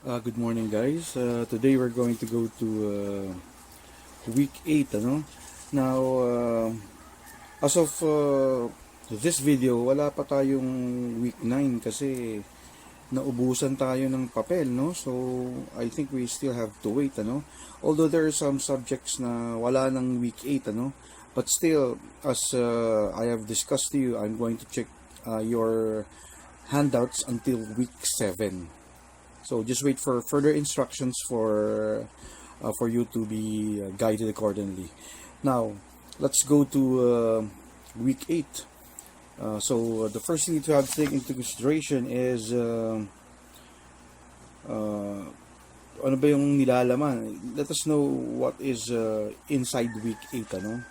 Good morning, guys. Today we're going to go to week 8, ano? Now, as of this video, wala pa tayong week 9 kasi naubusan tayo ng papel, no? So, I think we still have to wait, ano? Although there are some subjects na wala ng week 8, ano? But still, as I have discussed to you, I'm going to check your handouts until week 7. So just wait for further instructions for you to be guided accordingly. Now, let's go to week 8. So the first thing to have to take into consideration is ano ba yung nilalaman? Let us know what is inside week 8, ano?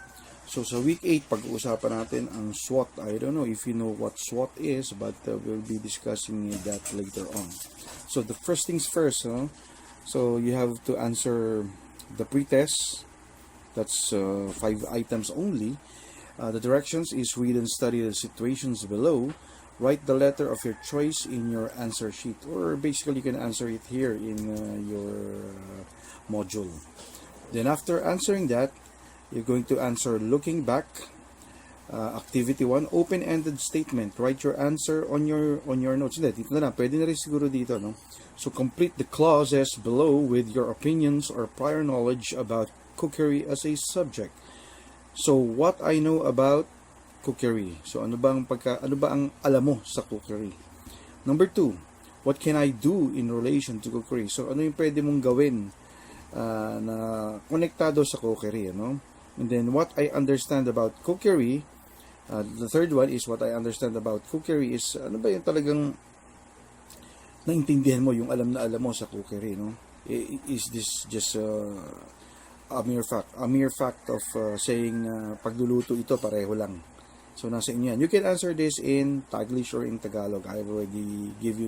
So sa week 8, pag-uusapan natin ang SWOT. I don't know if you know what SWOT is, but we'll be discussing that later on. So the first things first, so you have to answer the pretest. That's 5 items only. The directions is read and study the situations below. Write the letter of your choice in your answer sheet, or basically you can answer it here in your module. Then after answering that, you're going to answer looking back. Activity 1, open-ended statement. Write your answer on your notes. Hindi, dito na lang. Pwede na rin siguro dito, no? So, complete the clauses below with your opinions or prior knowledge about cookery as a subject. So, what I know about cookery. So, ano ba ang alam mo sa cookery? Number 2, what can I do in relation to cookery? So, ano yung pwede mong gawin na konektado sa cookery, ano? And then, what I understand about cookery. The third one is what I understand about cookery is ano ba yung talagang naintindihan mo, yung alam na alam mo sa cookery, no? Is this just a mere fact of saying na pagluluto ito pareho lang? So nasa inyo yan. You can answer this in Taglish or in Tagalog. I already give you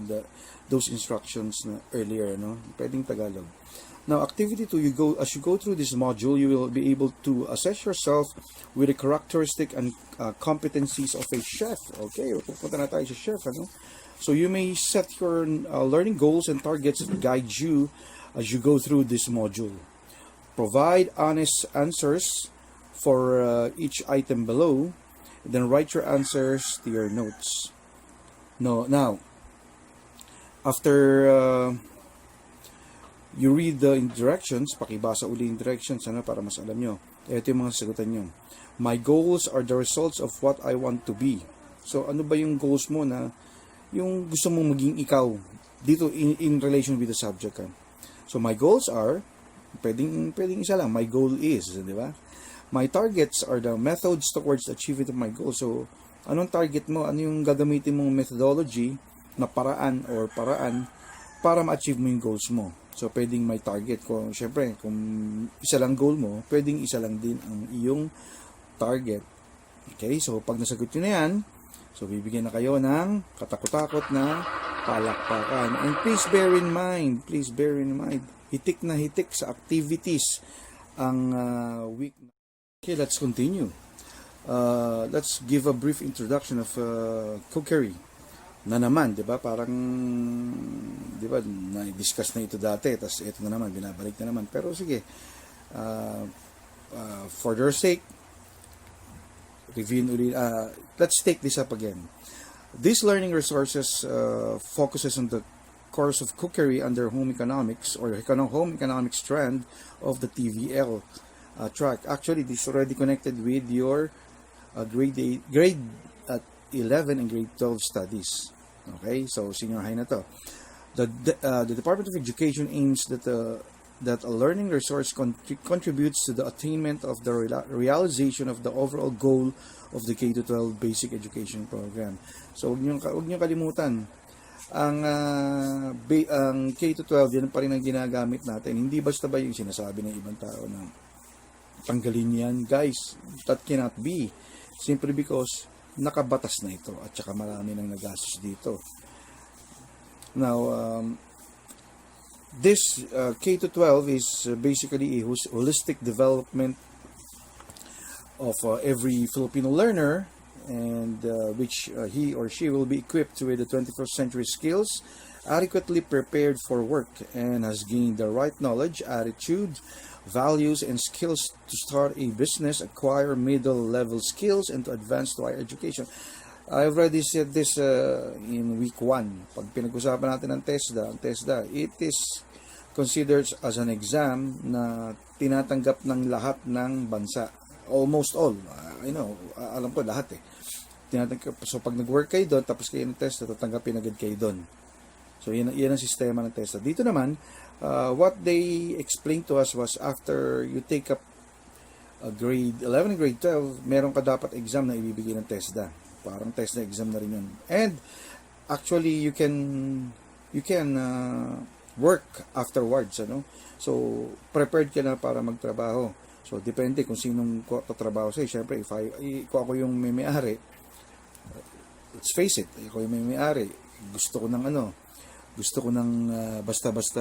those instructions earlier, no? Pwedeng Tagalog. Now, activity 2, as you go through this module, you will be able to assess yourself with the characteristic and competencies of a chef. Okay, pupunta na tayo sa chef, ano? So you may set your learning goals and targets that guide you as you go through this module. Provide honest answers for each item below, then write your answers to your notes. Now, after you read the directions, pakibasa uli yung directions, para mas alam nyo. Ito yung mga sagutan nyo. My goals are the results of what I want to be. So, ano ba yung goals mo na yung gusto mong maging ikaw dito in relation with the subject? So, my goals are, pwedeng isa lang, my goal is, di ba? My targets are the methods towards achieving my goal. So, anong target mo? Ano yung gagamitin mong methodology na paraan para ma-achieve mo yung goals mo? So, pwedeng may target. Siyempre, kung isa lang goal mo, pwedeng isa lang din ang iyong target. Okay? So, pag nasagot nyo na yan, so, bibigyan na kayo ng katakot-takot na palakpakan. And please bear in mind, hitik na hitik sa activities ang week. Okay, let's continue. Let's give a brief introduction of cookery. Na naman, 'di ba? Parang 'di ba, na-discuss na ito dati, tapos ito na naman binabalik na naman. Pero sige. For their sake, review ulit. Let's take this up again. These learning resources focuses on the course of cookery under home economics or home economics strand of the TVL track. Actually, this is already connected with your grade 11 and grade 12 studies. Okay, so senior high na to. The Department of Education aims that a learning resource contributes to the attainment of the realization of the overall goal of the K-12 basic education program. So huwag niyo kalimutan ang K-12, yan pa rin ang ginagamit natin. Hindi basta ba yung sinasabi ng ibang tao na tanggalin yan, guys. That cannot be. Simply because nakabatas na ito at saka marami nang nagastos dito. Now, this K-12 is basically a holistic development of every Filipino learner, and which he or she will be equipped with the 21st century skills adequately prepared for work and has gained the right knowledge, attitude, values, and skills to start a business, acquire middle-level skills, and to advance to higher education. I already said this in week 1. Pag pinag-usapan natin ang TESDA, it is considered as an exam na tinatanggap ng lahat ng bansa. Almost all. Alam ko lahat eh. Tinatanggap. So pag nag-work kayo doon, tapos kayo ng TESDA, tatanggapin agad kayo doon. So yan ang sistema ng TESDA. Dito naman, what they explained to us was after you take up grade 11 and grade 12, meron ka dapat exam na ibibigay ng TESDA. Parang TESDA exam na rin yun. And actually, you can work afterwards. So, prepared ka na para magtrabaho. So, depende kung sinong tatrabaho sa'yo. Siyempre, kung ako yung may-ari, let's face it, ako yung may-ari, gusto ko ng basta-basta,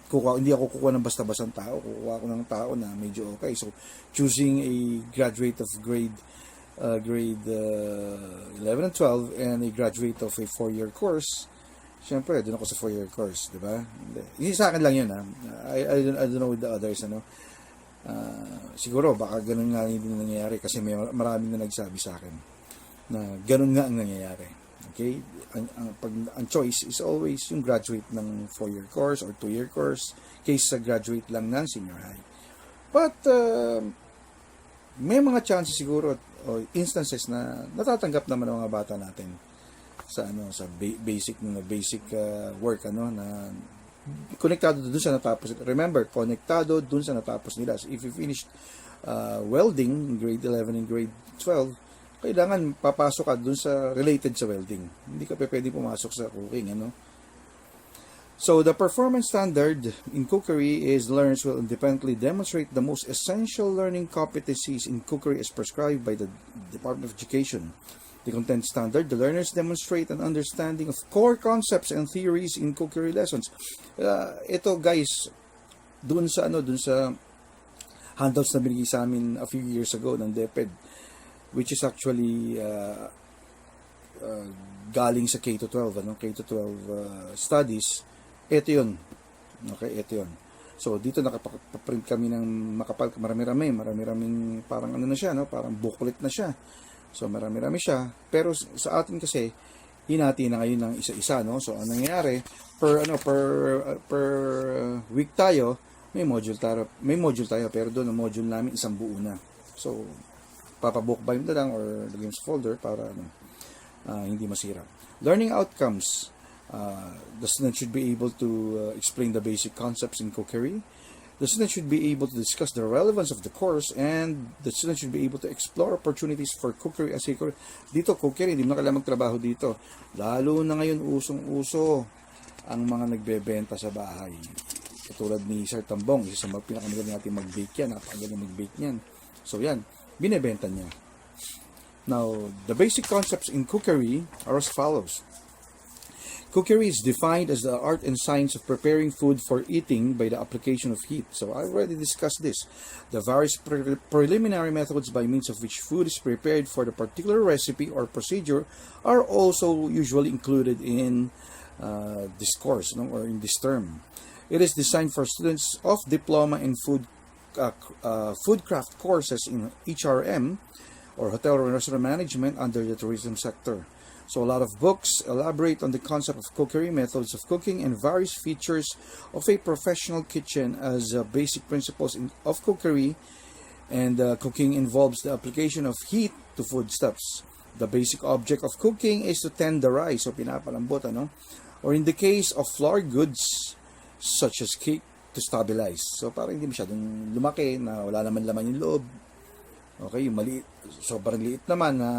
hindi ako kukuha ng basta-bastang tao, kukuha ko ng tao na medyo okay. So, choosing a graduate of grade 11 and 12 and a graduate of a 4-year course, syempre, doon ako sa 4-year course, di ba? Hindi sa akin lang yun, ha? I don't know with the others, siguro, baka ganun nga hindi nangyayari kasi maraming na nagsabi sa akin na ganun nga ang nangyayari. Okay? Ang choice is always yung graduate ng 4-year course or 2-year course kaysa graduate lang ng senior high. But, may mga chances siguro o instances na natatanggap naman ng mga bata natin sa basic work na konektado doon sa natapos. Remember, konektado doon sa natapos nila. So if you finished welding grade 11 and grade 12, kailangan papasok ka doon sa related sa welding. Hindi ka pwede pumasok sa cooking, So, the performance standard in cookery is learners will independently demonstrate the most essential learning competencies in cookery as prescribed by the Department of Education. The content standard, the learners demonstrate an understanding of core concepts and theories in cookery lessons. Ito guys, dun sa handouts na binigay sa amin a few years ago ng DepEd, which is actually galing sa K-12, K-12 studies. Ito yun. Okay, ito yun. So, dito nakapaprint kami ng makapal, marami-raming parang na siya, parang booklet na siya. So, marami-rami siya. Pero sa atin kasi, hinati na ngayon ng isa-isa, So, anong nangyayari, per week tayo, may module tayo, pero doon ang module namin isang buo na. So, papabook bind na lang or lagyan sa folder para hindi masira. Learning outcomes. The student should be able to explain the basic concepts in cookery. The student should be able to discuss the relevance of the course, and the student should be able to explore opportunities for cookery as a career. Dito, cookery, hindi mo na kailangan magtrabaho dito. Lalo na ngayon, usong-uso ang mga nagbebenta sa bahay. Katulad ni Sir Tambong, isa sa pinakamagaling natin mag-bake yan. Napakagaling mag-bake niyan. So yan, binebenta niya. Now, the basic concepts in cookery are as follows. Cookery is defined as the art and science of preparing food for eating by the application of heat. So I already discussed this. The various preliminary methods by means of which food is prepared for the particular recipe or procedure are also usually included in this course or in this term. It is designed for students of diploma in food craft courses in HRM or Hotel and Restaurant Management under the tourism sector. So a lot of books elaborate on the concept of cookery, methods of cooking, and various features of a professional kitchen as basic principles of cookery. And cooking involves the application of heat to foodstuffs. The basic object of cooking is to tenderize, so pinapalambot, or in the case of flour goods, such as cake, to stabilize. So parang hindi masyadong lumaki na wala naman laman yung loob. Okay, yung maliit, sobrang liit naman na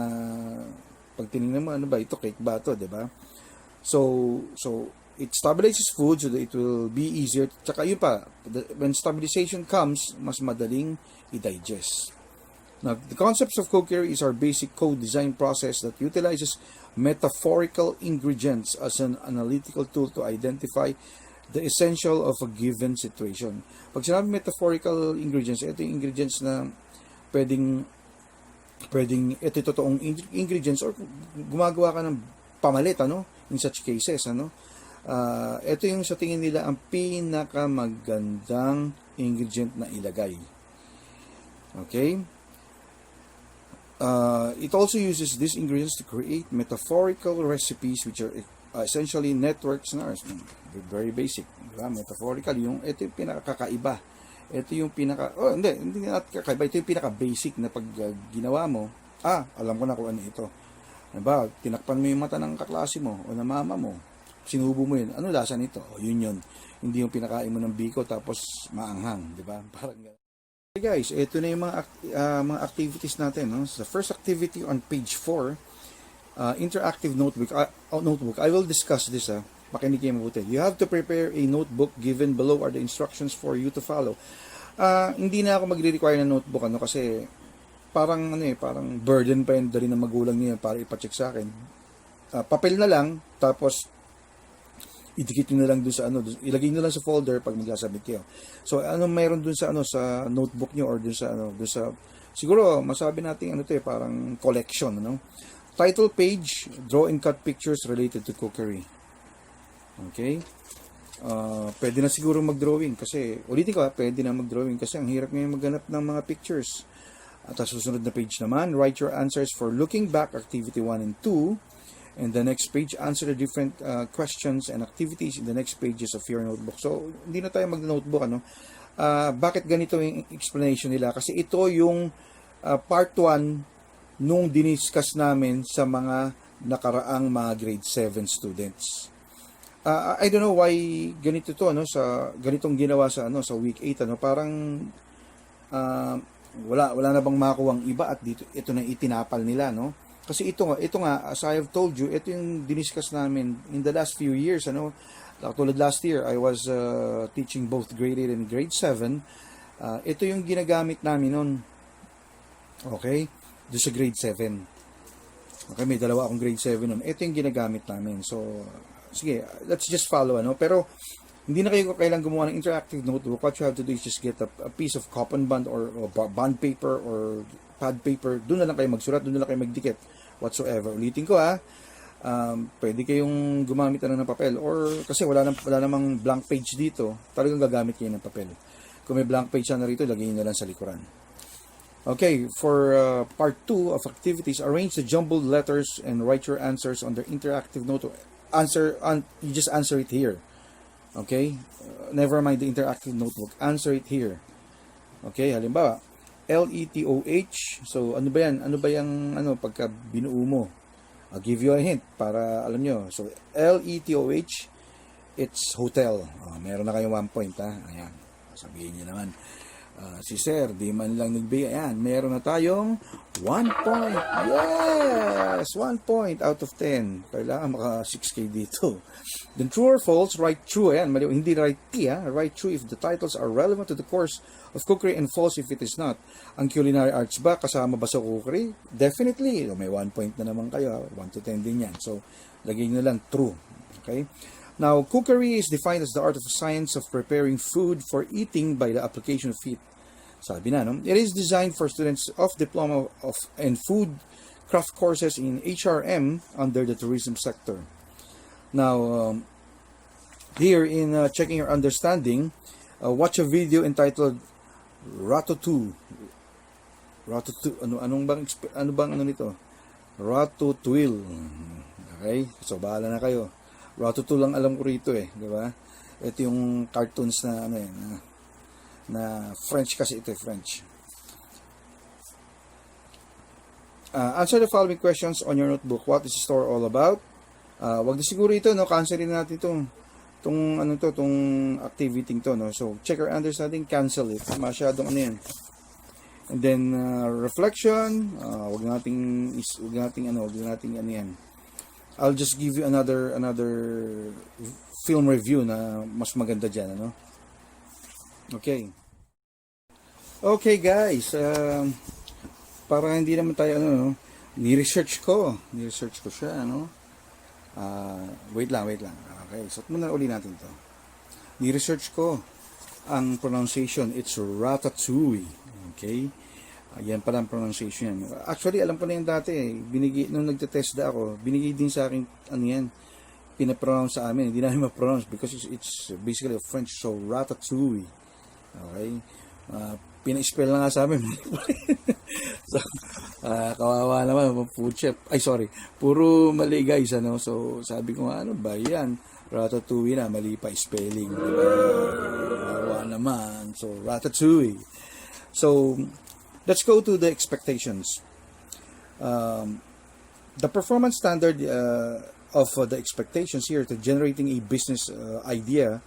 pag tinignan mo, ito, cake ba ito, diba? So it stabilizes food so that it will be easier. Tsaka yun pa, when stabilization comes, mas madaling i-digest. Now, the concepts of cookery is our basic co-design process that utilizes metaphorical ingredients as an analytical tool to identify the essential of a given situation. Pag sinabi metaphorical ingredients, ito yung ingredients na pwedeng ito totoong ingredients or gumagawa ka ng pamalit, ano, in such cases, ano. Ito yung sa tingin nila ang pinakamagandang ingredient na ilagay. Okay? It also uses these ingredients to create metaphorical recipes which are essentially network snares. Very basic. Diba? Metaphorical. Ito yung pinakakaiba. Ito yung hindi natin kakaiba. Ito yung pinaka-basic na pag ginawa mo, alam ko na kung ano ito. Diba? Tinakpan mo yung mata ng kaklase mo o na mama mo. Sinubo mo yun. Ano lasa nito? Yun. Hindi yung pinakain mo ng biko tapos maanghang. Diba? Parang gano'n. Okay guys, ito na yung mga activities natin. No? So, the first activity on page 4, interactive notebook. I will discuss this. Makinig kayo mabuti. You have to prepare a notebook. Given below are the instructions for you to follow. Hindi na ako magre-require ng notebook kasi parang burden pa yun dali ng magulang niya para ipa-check sa akin. Papel na lang, tapos idikit nyo na lang dun sa ilagay nyo lang sa folder pag maglasabit kayo. So mayroon dun sa sa notebook nyo or dun sa siguro masabi natin parang collection, Title page, draw and cut pictures related to cookery. Okay? Pwede na siguro mag-drawing kasi ulitin ko, pwede na mag-drawing kasi ang hirap ngayon maghanap ng mga pictures. At sa susunod na page naman, write your answers for looking back activity 1 and 2. And the next page, answer the different questions and activities in the next pages of your notebook. So, hindi na tayo mag-notebook, bakit ganito yung explanation nila? Kasi ito yung part 1 nung diniscuss namin sa mga nakaraang mga grade 7 students. I don't know why ganito to, sa ganitong ginawa sa week 8, parang wala na bang makuwang iba at dito ito na itinapal nila, kasi ito nga as I have told you, ito yung diniscuss namin in the last few years, tulad last year I was teaching both grade 8 and grade 7. Ito yung ginagamit namin noon, okay, doon sa grade 7. Okay, may dalawa akong grade 7 noon. Ito yung ginagamit namin. So sige, let's just follow, pero hindi na kayo kailangan gumawa ng interactive notebook. What you have to do is just get a piece of cotton bond or bond paper or pad paper. Doon na lang kayo magsulat, doon na lang kayo magdikit whatsoever. Ulitin ko pwede kayong gumamit na ng papel or kasi wala namang blank page dito, talagang gagamit kayo ng papel. Kung may blank page na rito, lagay nyo na lang sa likuran. Okay, for part 2 of activities, arrange the jumbled letters and write your answers on the interactive notebook. You just answer it here. Okay? Never mind the interactive notebook. Answer it here. Okay, halimbawa, LETOH. So, ano ba yan? Ano ba yung pagka binuo mo? I'll give you a hint para alam nyo. So, LETOH, it's hotel. Meron na kayong 1 point, Ayan. Sabihin nyo naman. Si Sir, di man lang nagbigay. Ayan, meron na tayong 1 point. Yes! 1 point out of 10. Kailangan maka 6K dito. Then true or false, write true. Ayan, mali, hindi write T, Write true if the titles are relevant to the course of cookery and false if it is not. Ang culinary arts ba, kasama ba sa cookery? Definitely. May 1 point na naman kayo. 1 to 10 din yan. So, lagay nyo lang true. Okay? Now, cookery is defined as the art of science of preparing food for eating by the application of heat. Sabi na, It is designed for students of diploma and food craft courses in HRM under the tourism sector. Now, here in checking your understanding, watch a video entitled Ratatouille. Ano bang nito? Ratatouille. Okay? So, bahala na kayo. Ratatouille lang alam ko rito di ba? Ito yung cartoons na na French kasi ito French. Answer the following questions on your notebook. What is the story all about? Wag na siguro ito, cancelin natin tong activity to, So, check your understanding, cancel it. Masyadong yan. And then, reflection, wag nating yan. I'll just give you another film review na mas maganda dyan, Okay. Okay guys, para hindi naman tayo ni-research ko siya, wait lang. Okay, so muna uli natin to. Ni-research ko ang pronunciation, it's ratatouille. Okay? Ayan pala ang pronunciation yan. Actually, alam ko na yan dati eh. Nung nagtetest ako, binigay din sa akin, ano yan, pinapronounce sa amin. Hindi namin ma-pronounce because it's basically a French, so ratatouille. Okay? Pina-spell na nga sa amin. So, kawawa naman, food chef. Ay, sorry. Puro mali guys, ano. So, sabi ko ano ba yan? Ratatouille na, mali pa spelling. Kawawa naman. So, ratatouille. So, let's go to the expectations. The performance standard of the expectations here to generating a business idea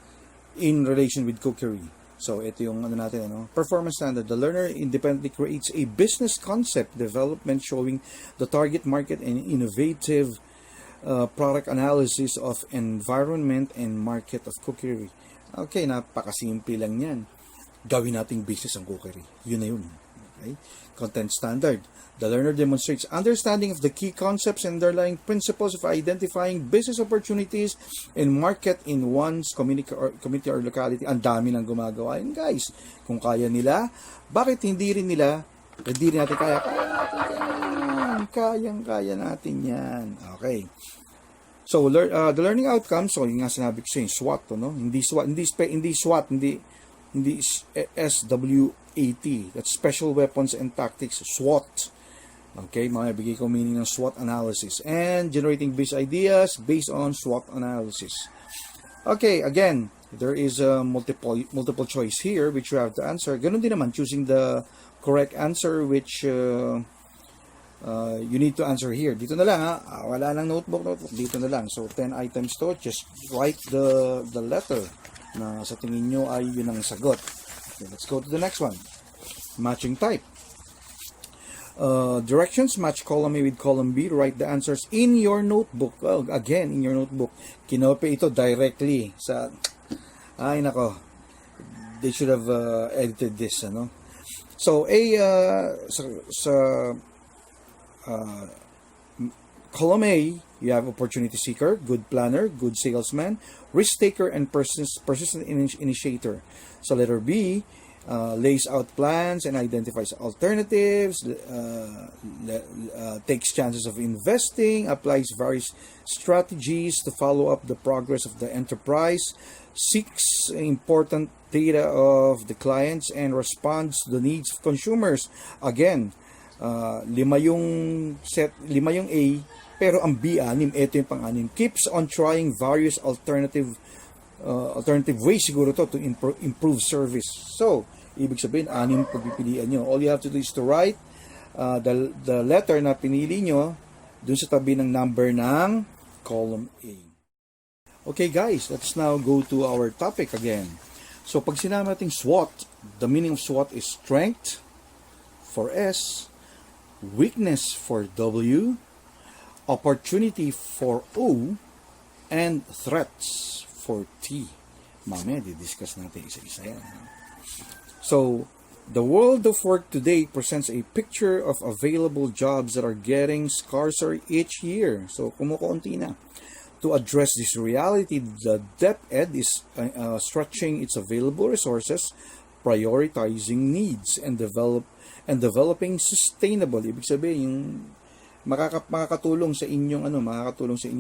in relation with cookery. So, ito yung ano natin, ano? Performance standard. The learner independently creates a business concept development showing the target market and innovative product analysis of environment and market of cookery. Okay, napakasimple lang yan. Gawin nating business ang cookery. Yun na yun. Okay? Content standard. The learner demonstrates understanding of the key concepts and underlying principles of identifying business opportunities and market in one's community or locality. Ang dami nang gumagawa yun, guys. Kung kaya nila, bakit hindi rin natin kaya? Kayang-kaya natin yan. Okay. So, the learning outcomes, so yung nga sinabi ko sa SWOT, no? Hindi SWAT, hindi SWAT. That's Special Weapons and Tactics, SWOT. Okay, bigay ko meaning ng SWOT analysis. And generating business ideas based on SWOT analysis. Okay, again, there is a multiple choice here which you have to answer. Ganun din naman, choosing the correct answer which you need to answer here. Dito na lang ha, wala nang notebook, dito na lang. So 10 items to, just write the letter na sa tingin nyo ay yun ang sagot. Okay, let's go to the next one. Matching type. Directions, match column A with column B. Write the answers in your notebook. Well, again, in your notebook. Kinope ito directly sa... Ay, nako. They should have edited this, ano? So, column A, you have opportunity seeker, good planner, good salesman, risk taker, and persistent initiator. So, letter B, lays out plans and identifies alternatives, takes chances of investing, applies various strategies to follow up the progress of the enterprise, seeks important data of the clients, and responds to the needs of consumers. Again, lima yung A, pero ang B, 6, ito yung pang-6. Keeps on trying various alternative ways siguro to improve service. So, ibig sabihin, 6 pagpipilian nyo. All you have to do is to write the letter na pinili nyo dun sa tabi ng number ng column A. Okay guys, let's now go to our topic again. So, pag sinama natin SWOT, the meaning of SWOT is strength for S, weakness for W, opportunity for O, and threats for T. Mamaya, di-discuss natin isa-isa yan. So, the world of work today presents a picture of available jobs that are getting scarcer each year. So, kumukunti na. To address this reality, the DepEd is stretching its available resources, prioritizing needs, and developing sustainable. Ibig sabihin, yung makakatulong sa inyong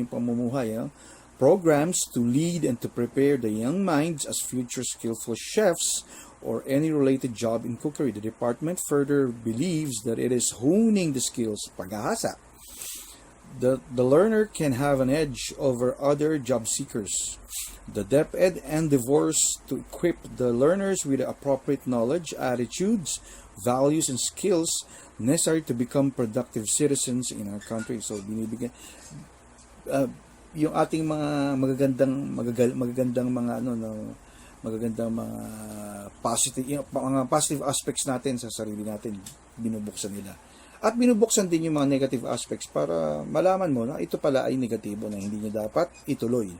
pamumuhay, programs to lead and to prepare the young minds as future skillful chefs or any related job in cookery. The department further believes that it is honing the skills, paghahasa. The learner can have an edge over other job seekers. The DepEd endeavors to equip the learners with the appropriate knowledge, attitudes, values, and skills necessary to become productive citizens in our country. So, binibigyan yung ating mga magagandang mga positive aspects natin sa sarili natin, binubuksan nila. At binubuksan din yung mga negative aspects para malaman mo na ito pala ay negatibo na hindi niya dapat ituloy.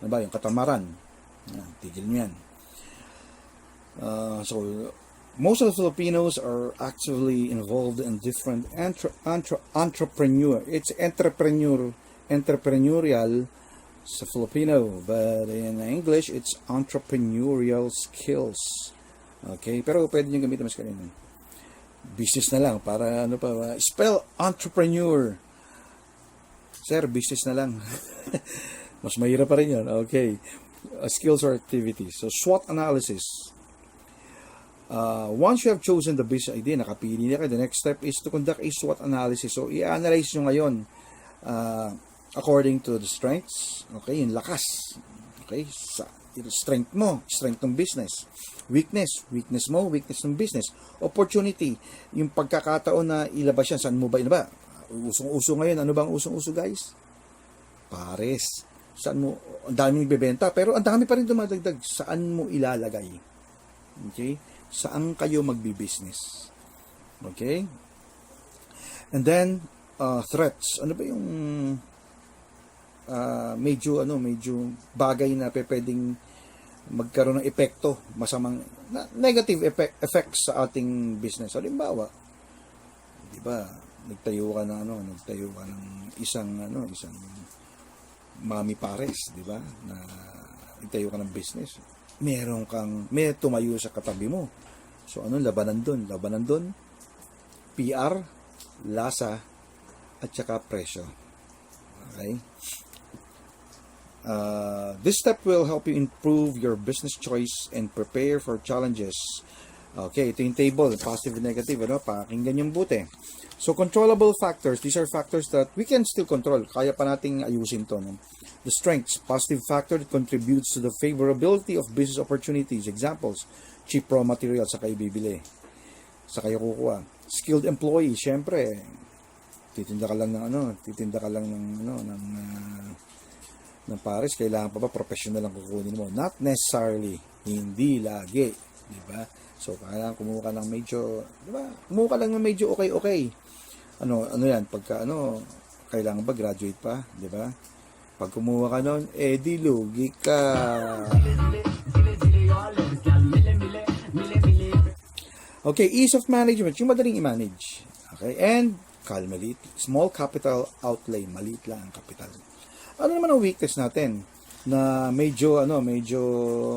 Ano ba? Yung katamaran. Tigil mo yan. So, most of the Filipinos are actively involved in different entrepreneurial sa Filipino, but in English, it's entrepreneurial skills. Okay? Pero pwede nyo gamitin mas kanina. Business na lang para ano pa, spell entrepreneur. Sir, business na lang. Mas mahirap pa rin 'yon. Okay. Skills or activities. So SWOT analysis. Once you have chosen the business idea, nakapili na kayo, the next step is to conduct a SWOT analysis. So i-analyze nyo ngayon according to the strengths, okay, yung lakas, okay, sa strength mo, strength ng business, weakness mo, weakness ng business, opportunity, yung pagkakataon na ilabas yan, saan mo ba ilabas? Usong-uso ngayon, ano bang usong-uso guys? Pares. Saan mo, ang dami nagbebenta, pero ang dami pa rin dumadagdag, saan mo ilalagay? Okay? Saan kayo magbi-business? Okay? And then, threats. Ano ba yung medyo bagay na pwedeng magkaroon ng epekto, masamang negative effects sa ating business. Halimbawa, 'di ba? Nagtayo ka ng isang Mami Pares, 'di ba? Na nagtayo ka ng business. May tumayo sa katabi mo. So labanan doon? PR, lasa, at saka presyo. Okay? This step will help you improve your business choice and prepare for challenges. Okay, ito yung table, positive and negative, pakinggan yung buti. So, controllable factors, these are factors that we can still control. Kaya pa nating ayusin to. No? The strengths, positive factor that contributes to the favorability of business opportunities. Examples, cheap raw materials sa kayo bibili, sa kayo kukuha. Skilled employee, syempre, titinda ka lang ng pares, kailangan pa ba professional ang kukunin mo? Not necessarily, hindi lagi, di ba? So kailangan kumuha ka ng medyo, di ba? Kumuha ka lang ng medyo okay. Ano yan, pagka kailangan ba graduate pa, di ba? Pag kumuha ka noon, di lugi ka. Okay, ease of management, yung madaling i-manage. Okay, and calmly, small capital outlay, maliit lang ang capital. Ano naman ang weakness natin na medyo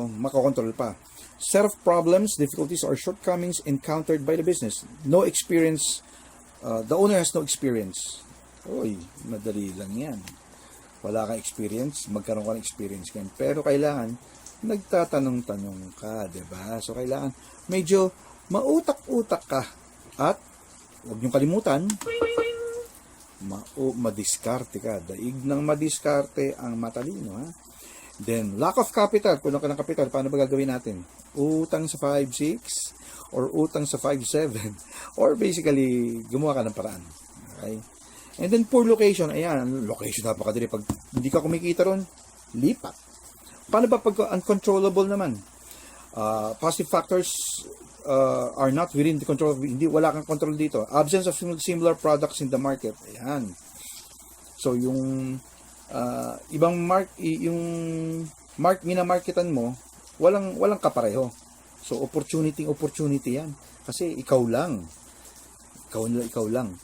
makokontrol pa? Set of problems, difficulties, or shortcomings encountered by the business. No experience. The owner has no experience. Uy, madali lang yan. Wala kang experience, magkaroon ka ng experience yan. Pero kailangan, nagtatanong-tanong ka, diba? So, kailangan medyo mautak-utak ka. At, huwag niyong kalimutan, madiskarte ka. Daig ng madiskarte ang matalino, ha? Then, lack of capital. Kulang ka ng capital, paano ba gagawin natin? Utang sa 5-6 or utang sa 5-7 or basically, gumawa ka ng paraan. Okay? And then, poor location. Ayan, location napakadali. Pag hindi ka kumikita ron, lipat. Paano ba pag uncontrollable naman? Positive factors are not within the control. Wala kang control dito. Absence of similar products in the market. Ayan. So, yung yung minamarketan mo, walang kapareho. So, opportunity yan. Kasi ikaw lang. Ikaw lang.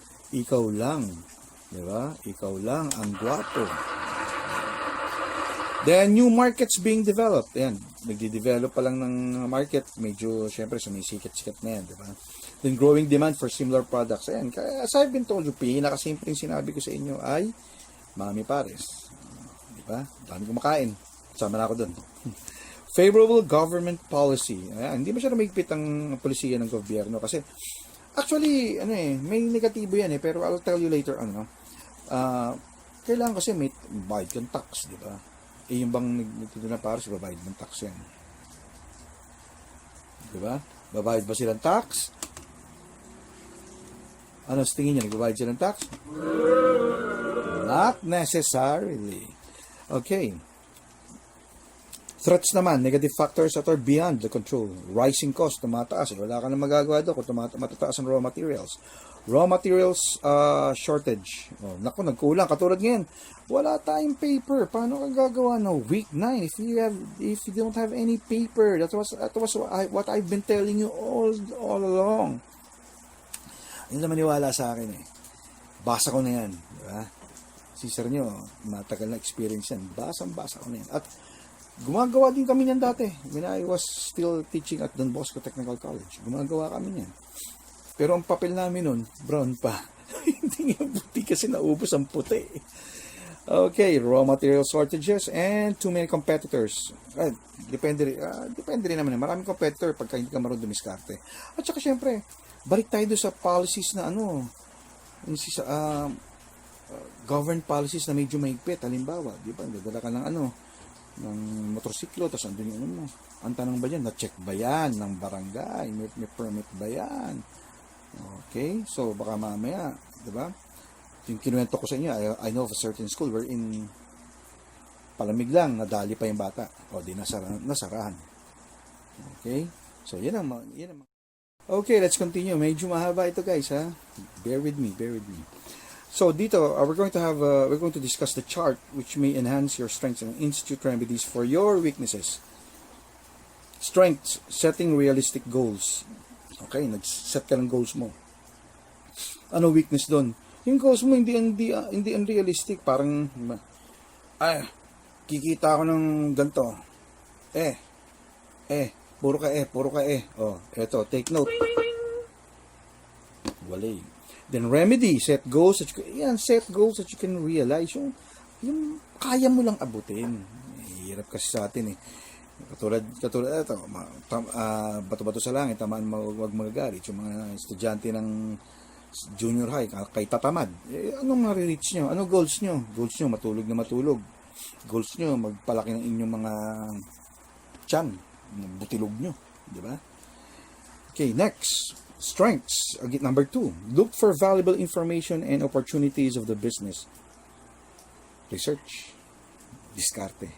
Diba? Ikaw lang ang gwapo. Then, new markets being developed. Ayan, nagde-develop pa lang ng market. Medyo, syempre, sumisikat-sikat na yan. Diba? Then, growing demand for similar products. Ayan, as I've been told you, pinakasimpleng sinabi ko sa inyo ay Mami Pares. Diba? Dami kumakain. Sama na ako dun. Favorable government policy. Ayan, hindi masyadong mahigpit ang polisiya ng gobyerno. Kasi, actually, may negatibo yan pero I'll tell you later, kailangan kasi may bayad kang tax, diba? Yung bang nagtitinda na Pares, babayad ng tax yan. Diba? Babayad ba silang tax? Ano sa tingin niya? Nagbabayad silang tax? Not necessarily. Okay. Threats naman, negative factors that are beyond the control. Rising cost, tumataas. Wala ka na magagawa doon kung matataas ang raw materials. Raw materials shortage. Naku, nagkulang. Katulad ngayon, wala tayong paper. Paano ka gagawa? No, week 9. If you don't have any paper, that was what I've been telling you all along. Hindi na maniwala sa akin Basa ko na yan. Diba? Si sir nyo, matagal na experience yan. Basa ko na yan. At gumagawa din kami niyan dati. When I was still teaching at Don Bosco Technical College. Gumagawa kami niyan. Pero ang papel namin nun, brown pa. Hindi nga puti kasi naubos ang puti. Okay, raw material shortages and too many competitors. Depende rin naman. Maraming competitor pagka hindi ka marunong dumiskarte. At saka syempre, balik tayo doon sa policies na government policies na medyo mahigpit. Halimbawa, di ba, dadala ka ng motorsiklo, tapos andun yung ang tanong ba yan, na-check ba yan ng barangay? May permit ba yan? Okay, so baka mamaya, di ba? Yung kinuwento ko sa inyo, I know of a certain school wherein palamig lang, nadali pa yung bata. O, di nasarahan. Okay, so yan ang. Okay, let's continue. Medyo mahaba ito guys, ha? Bear with me. So dito, we're going to discuss the chart which may enhance your strengths and institute remedies for your weaknesses. Strengths, setting realistic goals. Okay, nag-set ka ng goals mo. Ano weakness doon? Yung goals mo hindi unrealistic, parang kikita ako ng ganito. Puro ka. Oh, eto, take note. Wala. Then remedy, set goals that you can realize. Yung kaya mo lang abutin. Hirap kasi sa atin eh. Katulad ito, bato-bato sa langit, tamaan wag magagalit. Yung mga estudyante ng junior high, kay tatamad. Anong ma-reach nyo? Ano goals nyo? Goals nyo, matulog na matulog. Goals nyo, magpalaki ng inyong mga tiyan, butilog nyo. Di ba? Okay, next. Strengths. Number 2. Look for valuable information and opportunities of the business. Research. Diskarte.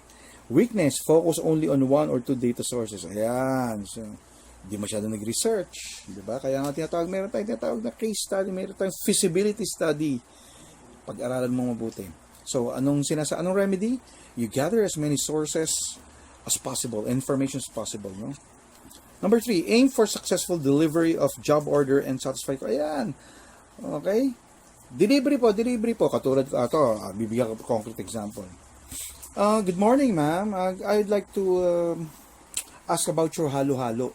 Weakness, focus only on 1 or 2 data sources. Ayan. So, hindi masyado nag-research. Diba? Kaya nga meron tayong tinatawag na case study, meron tayong feasibility study. Pag-aralan mo mabuti. So, anong remedy? You gather as many sources as possible, information as possible. No? Number 3, aim for successful delivery of job order and satisfy ko. Ayan. Okay? Delivery po. Katulad ito, bibigyan ko concrete example. Good morning, ma'am. I'd like to ask about your halo-halo.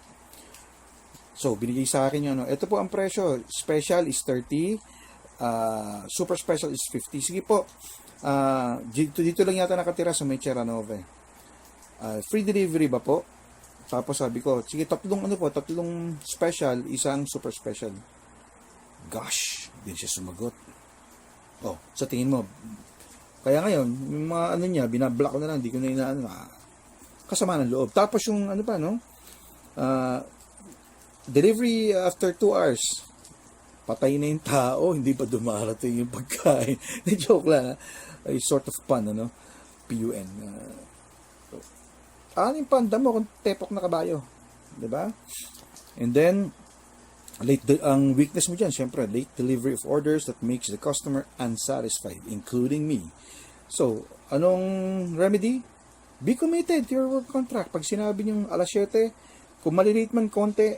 So, binigay sa akin yun. Ito po ang presyo. Special is 30. Super special is 50. Sige po. Dito lang yata nakatira sa may Cheranove. Free delivery ba po? Tapos sabi ko, sige, tatlong special, isang super special. Gosh, hindi siya sumagot. Oh, sa tingin mo, kaya ngayon, yung mga niya, binablock ko na lang, hindi ko na kasama ng loob. Tapos yung delivery after 2 hours. Patay na yung tao, hindi pa dumarating yung pagkain. Joke lang, ay sort of pun, PUN. Yung panda mo kung tepok na kabayo. Diba? And then, ang weakness mo dyan, syempre, late delivery of orders that makes the customer unsatisfied, including me. So, anong remedy? Be committed to your work contract. Pag sinabi niyong alas 7, kung malilate man konti,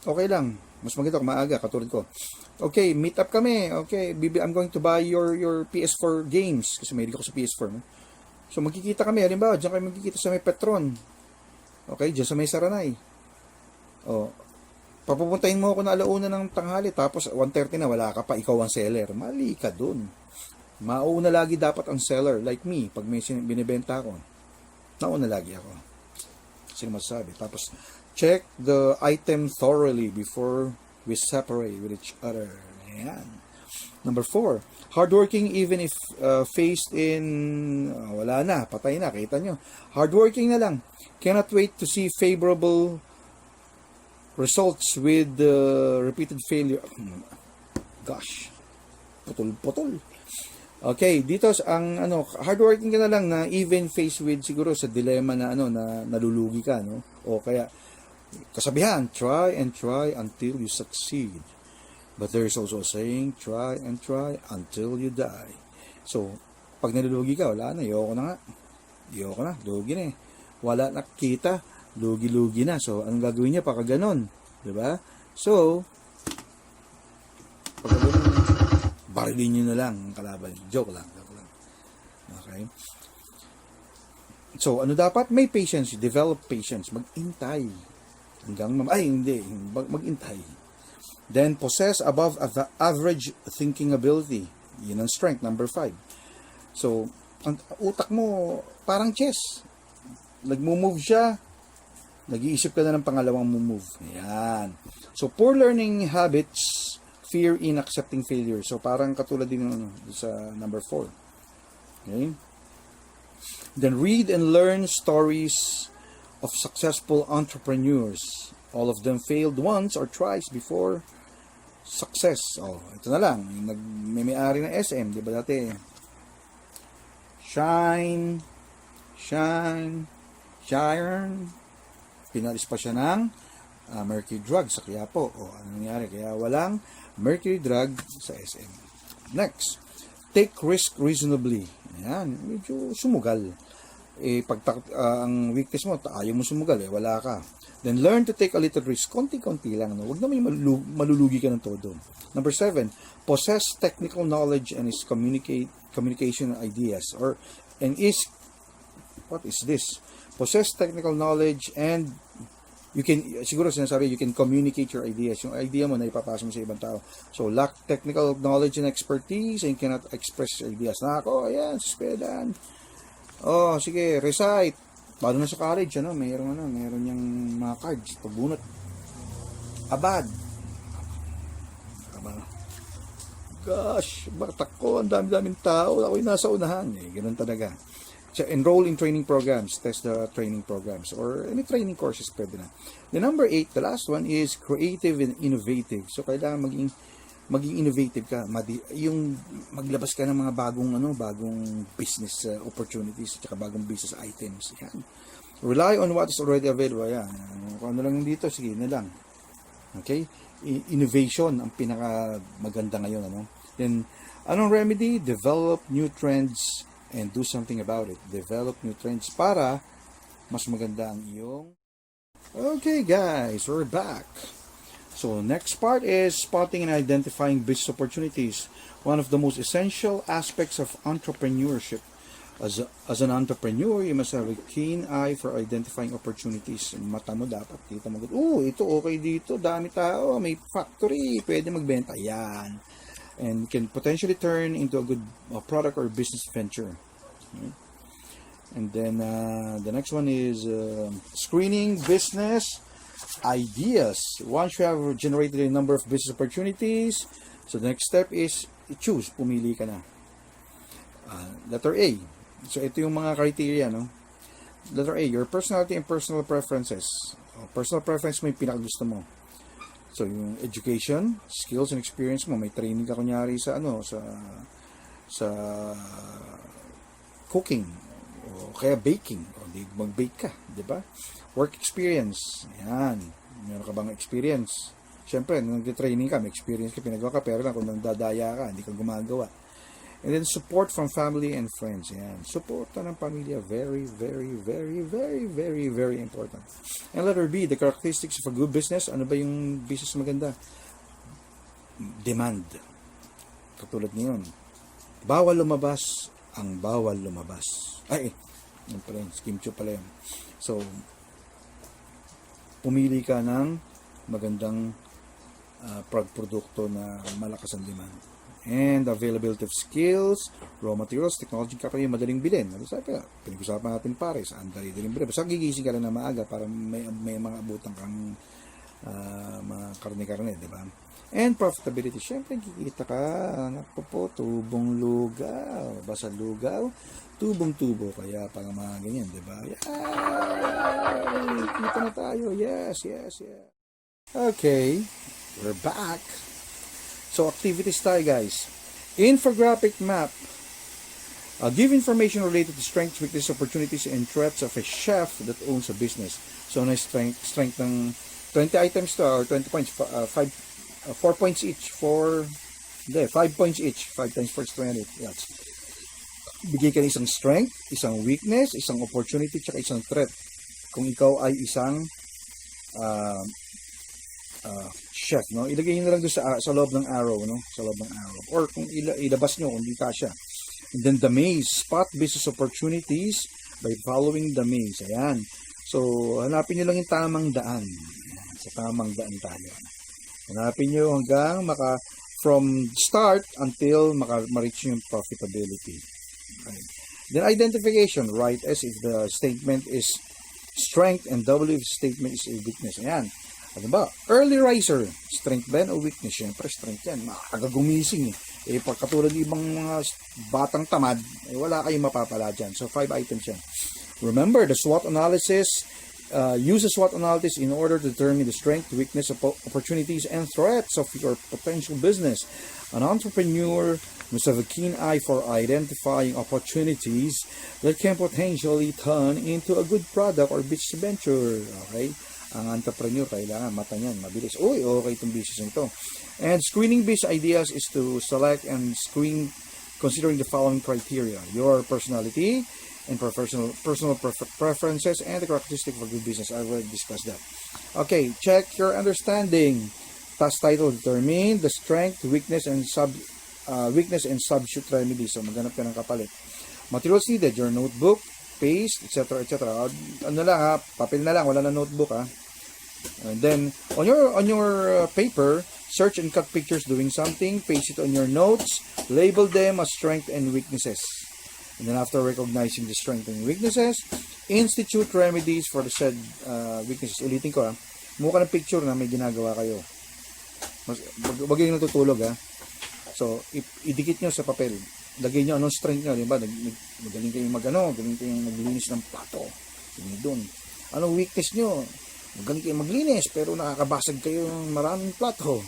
okay lang. Mas maganda kung maaga, katulad ko. Okay, meet up kami. Okay, I'm going to buy your PS4 games. Kasi may ko sa PS4. No? So, magkikita kami. Halimbawa, dyan kayo magkikita sa may Petron. Okay, dyan sa may Saranay. O, papupuntahin mo ako na alauna ng tanghali, tapos 1:30 na, wala ka pa, ikaw ang seller. Mali ka dun. Mauna lagi dapat ang seller, like me, pag may binibenta ako. Nauna lagi ako. Sino masasabi? Tapos, check the item thoroughly before we separate with each other. Ayan. Number 4, hardworking even if faced in, wala na, patay na, kita nyo. Hardworking na lang. Cannot wait to see favorable results with repeated failure. Gosh. Putol-putol. Okay, dito ang hardworking ka na lang na even faced with siguro sa dilemma na na nalulugi ka, no? O kaya kasabihan, try and try until you succeed. But there is also a saying, try and try until you die. So, pag nalulugi ka, wala na, ayoko na nga. Ayoko na, lugi na eh. Wala na kita, lugi-lugi na. So, anong gagawin niya pagka ganon? Diba? So, pagka ganon, barilin nyo na lang ang kalaban. Joke lang. Okay? So, ano dapat? May patience. Develop patience. Mag-intay. Maghintay. Then, possess above average thinking ability. Yun ang strength, number 5. So, ang utak mo, parang chess. Nag-move siya, nag-iisip ka na ng pangalawang move. Ayan. So, poor learning habits, fear in accepting failure. So, parang katulad din sa number 4. Okay? Then, read and learn stories of successful entrepreneurs. All of them failed once or twice before success. Oh, ito na lang. Yung nagmimiyari ng SM, di ba dati? Shine. Pinalis pa siya ng mercury drug sa Quiapo. O, ano nangyari? Kaya walang mercury drug sa SM. Next, take risk reasonably. Ayan, medyo sumugal. Ang weakness mo, ayaw mo sumugal, wala ka. Then, learn to take a little risk. Konti-konti lang. No? Huwag na may malulugi ka ng todo. Number 7, possess technical knowledge and is communication ideas. What is this? Possess technical knowledge and you can, siguro sinasabi, you can communicate your ideas. Yung idea mo na ipapasa mo sa ibang tao. So, lack technical knowledge and expertise and cannot express your ideas. Ayan, suspedan. Oh, sige, recite. Paano na sa college, meron yung mga cards, pagbunot. Abad. Gosh, batak ko, ang dami-daming tao. Ako'y nasa unahan. Ganun talaga. So, enroll in training programs, test the training programs, or any training courses pwede na. The number 8, the last one is creative and innovative. So, kailangan maging innovative ka. Yung maglabas ka ng mga bagong business opportunities, at bagong business items. Yan. Rely on what is already available. Yan. Kung ano lang dito, sige na lang. Okay? Innovation ang pinaka maganda ngayon. Then, anong remedy? Develop new trends and do something about it. Develop new trends para mas maganda ang iyong... Okay guys, we're back. So next part is spotting and identifying business opportunities. One of the most essential aspects of entrepreneurship. As an entrepreneur, you must have a keen eye for identifying opportunities. Mata mo dapat, kita mo, ito okay dito, dami tao, may factory, pwede magbenta. Yan. And can potentially turn into a good product or business venture. Okay. And then the next one is screening business ideas. Once you have generated a number of business opportunities, so the next step is choose. Pumili ka na. Letter A. So ito yung mga criteria, Letter A, your personality and personal preferences. Personal preference mo yung pinakagusto mo. So, yung education, skills and experience mo, may training ka kunyari sa sa cooking o kaya baking, o di mag-bake ka, di ba? Work experience, yan. Meron ka bang experience? Siyempre, nung nag-training ka, may experience ka, pinagawa ka, pero lang kung nagdadaya ka, hindi ka gumagawa. And then support from family and friends. Yan. Support ng pamilya, very, very, very, very, very, very important. And letter B, the characteristics of a good business. Ano ba yung business maganda? Demand. Katulad niyon. Bawal lumabas ang bawal lumabas. Yun pala yun. Skimcho pala yun. So, pumili ka ng magandang produkto na malakas ang demand. And availability of skills, raw materials, technology ka kayo madaling bilhin. Sabi ka, pinag-usapan natin pares, ang dali-daling bilhin. Basta gigising ka lang na maaga para may mga abutan kang mga karne-karne, di ba? And profitability, syempre kikita ka, tubong lugaw, basta lugaw, tubong-tubo, kaya pang mga ganyan, di ba? Yay! Kita na tayo, yes. Okay, we're back. So, activities tayo, guys. Infographic map. Give information related to strengths, weaknesses, opportunities, and threats of a chef that owns a business. So, na strength ng 20 items to, or 20 points, 4 points each, 5 points each, 5 times 4 is 20. Yes. Bigay ka ng isang strength, isang weakness, isang opportunity, tsaka isang threat. Kung ikaw ay isang chef, ilagay nyo na lang doon sa loob ng arrow, sa loob ng arrow, or kung ilabas nyo kung di kasya. And then the maze, spot business opportunities by following the maze. Ayan. So, hanapin nyo lang yung tamang daan. Ayan, sa tamang daan tayo. Hanapin nyo hanggang from start until ma-reach yung profitability. Okay. Then identification, write S if the statement is strength and W if the statement is a weakness. Ayan. Ano ba? Early riser, strength ba yan o weakness? Siyempre, strength yan. Maaga gumising eh. Pagkatulad ng ibang mga batang tamad, wala kayong mapapala dyan. So, 5 items yan. Remember, the SWOT analysis, use the SWOT analysis in order to determine the strength, weakness, opportunities, and threats of your potential business. An entrepreneur must have a keen eye for identifying opportunities that can potentially turn into a good product or business venture. Okay? Ang entrepreneur, kailangan mata niyan, mabilis. Uy, okay itong business nito. And screening based ideas is to select and screen considering the following criteria: your personality and personal preferences and the characteristics of a good business. I will discuss that. Okay, check your understanding. Task title: determine the strength, weakness, and substitute remedies. So, maghanap ka ng kapalit. Materials needed: your notebook, paste, etc., etc. Ano lang ha, papel na lang, wala na notebook ha. And then on your paper, search and cut pictures doing something, paste it on your notes, label them as strength and weaknesses. And then after recognizing the strength and weaknesses, institute remedies for the said weaknesses. Ulitin ko ha, mukha ng picture na may ginagawa kayo. Wag yung natutulog ha. So, idikit nyo sa papel. Lagay nyo anong strength nyo, di ba? Magaling kayong magaling kayong maglinis ng plato. Yun doon. Anong weakness nyo? Magaling kayong maglinis, pero nakakabasag kayo ng maraming plato.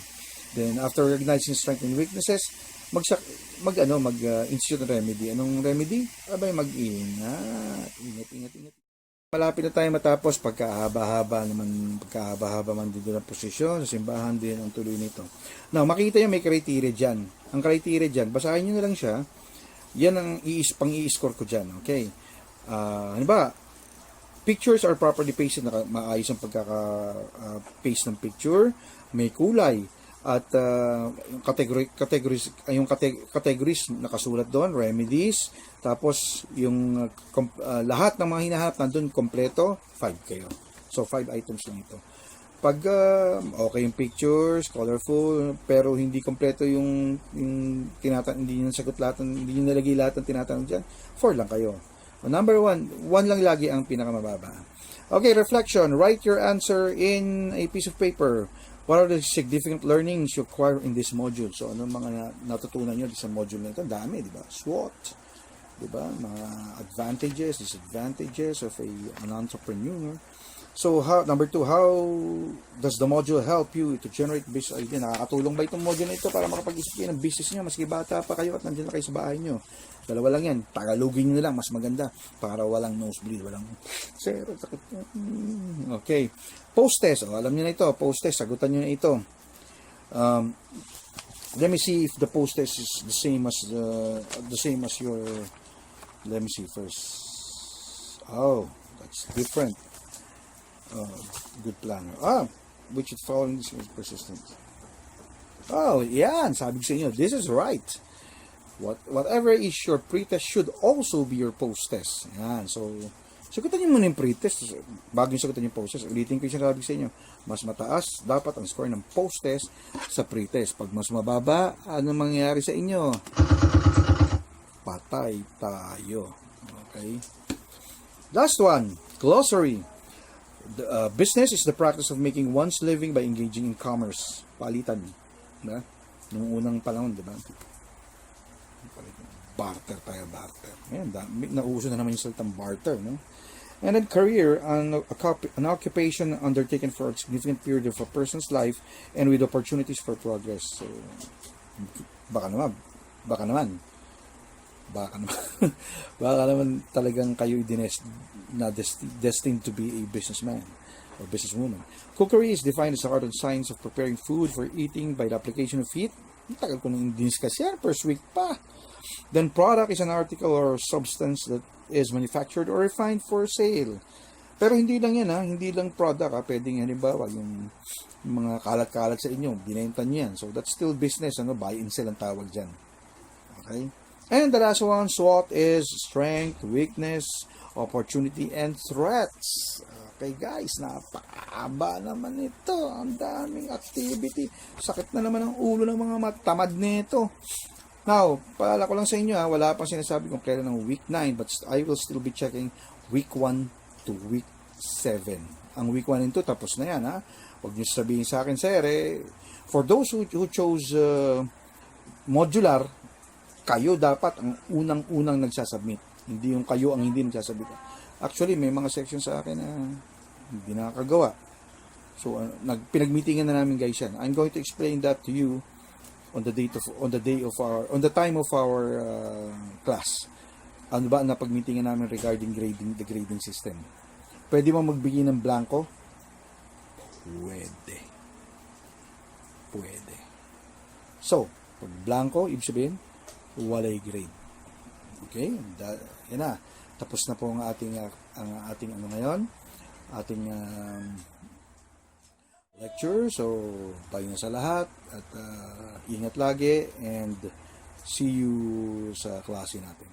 Then, after recognizing strength and weaknesses, institute ng remedy. Anong remedy? Abay, mag-ingat. Ingat. Malapit na tayo matapos, pagkahaba-haba man dito ng posisyon, sa simbahan din ang tuloy nito. Now, makita nyo may criteria dyan. Ang criteria dyan, basahin nyo na lang siya. Yan ang pang-i-score ko dyan. Okay. Ano ba? Pictures are properly pasted, maayos ang pagkaka-paste ng picture, may kulay, at yung categories nakasulat doon, remedies, tapos yung lahat ng mga hinahanap nandun kompleto, 5 kayo. So 5 items lang ito. Pag okay yung pictures, colorful, pero hindi kompleto yung hindi nyo nasagot lahat, hindi nyo nalagay lahat ng tinatanong dyan, 4 lang kayo. Number 1 lang lagi ang pinakamababa. Okay, reflection. Write your answer in a piece of paper. What are the significant learnings you acquire in this module? So, ano mga natutunan nyo sa module na ito? Dami, di ba? SWOT, di ba? Mga advantages, disadvantages of an entrepreneur. So, number 2, how does the module help you to generate business idea? Nakakatulong ba itong module na ito para makapag-isip kayo ng business nyo? Maski bata pa kayo at nandiyan na kayo sa bahay nyo. Dalawa lang yan. Tagalogin nyo na lang. Mas maganda. Para walang nosebleed. Walang zero. Sakit. Okay. Post test. Alam nyo na ito. Post test. Sagutan nyo na ito. Let me see if the post test is the same as your. Let me see first. Oh, that's different. Good planner. Which is following this is persistent. Oh, yan. Sabi ko sa inyo, this is right. Whatever is your pretest should also be your post-test. Yan. So, sagutan nyo muna yung pretest bago yung sagutan yung post-test. Ulitin ko yung sinabi sa inyo. Mas mataas dapat ang score ng post-test sa pretest. Pag mas mababa, ano mangyayari sa inyo? Patay tayo. Okay? Last one. Glossary. Business is the practice of making one's living by engaging in commerce. Palitan. Diba? Noong unang panahon, diba? Barter tayo, barter. Ayan, nauso na naman yung salitang barter, no? And then career, an occupation undertaken for a significant period of a person's life and with opportunities for progress. So, baka naman talagang kayo destined to be a businessman or businesswoman. Cookery is defined as the art and science of preparing food for eating by the application of heat. Tagal ko nang diniscuss yan, first week pa. Then product is an article or substance that is manufactured or refined for sale. Pero hindi lang yan hindi lang product pwedeng halimbawa yung mga kalat-kalat sa inyo, binenta niyo yan. So that's still business, buy and sell ang tawag dyan. Okay? And the last one, SWOT, is strength, weakness, opportunity, and threats. Okay guys, napakahaba naman ito. Ang daming activity. Sakit na naman ang ulo ng mga matamad nito. Now, paalala ko lang sa inyo wala pang sinasabi kung kailan ng week 9, but I will still be checking week 1 to week 7. Ang week 1 and 2 tapos na yan Huwag niyo sabihin sa akin, sir, for those who chose modular, kayo dapat ang unang-unang nagsasubmit. Hindi yung kayo ang hindi nagsasubmit. Actually, may mga section sa akin na hindi nakakagawa. So, pinagmeetingan na namin guys yan. I'm going to explain that to you on the time of our class. Ano ba ang napag-meetingan namin regarding the grading system? Pwede mo magbigay ng blanco? Pwede. So, pag blanco, ibig sabihin, walay grade. Okay? Yan na. Tapos na po ang ating ano ngayon, ating lecture. So, tayo na sa lahat at ingat lagi and see you sa klase natin.